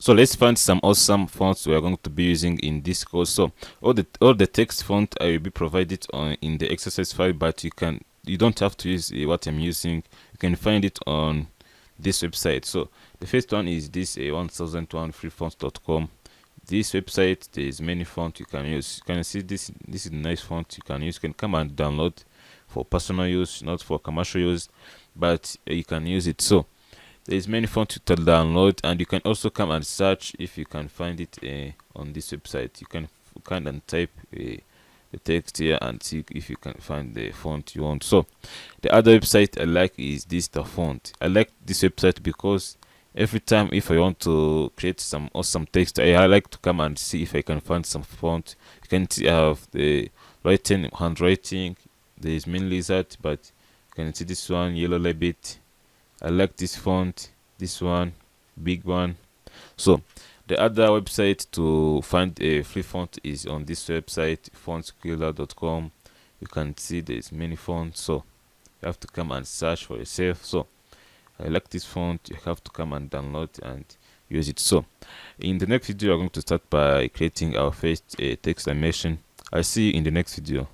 So let's find some awesome fonts we are going to be using in this course. So all the text font I will be provided on in the exercise file, but you don't have to use what I'm using. You can find it on this website. So the first one is this 1001freefonts.com. This website, there is many fonts you can use. You can see this is a nice font you can use. You can come and download for personal use, not for commercial use, but you can use it. So there is many fonts to download, and you can also come and search if you can find it on this website. You can kind and type the text here and see if you can find the font you want. So the other website I like is this DaFont. I like this website because every time if I want to create some awesome text, I like to come and see if I can find some font. You can see I have the handwriting. There is main lizard, but you can see this one, yellow rabbit. I like this font, this one, big one. So the other website to find a free font is on this website, fontsquirrel.com. You can see there's many fonts, so you have to come and search for yourself. So I like this font, you have to come and download and use it. So in the next video, we're going to start by creating our first text animation. I'll see you in the next video.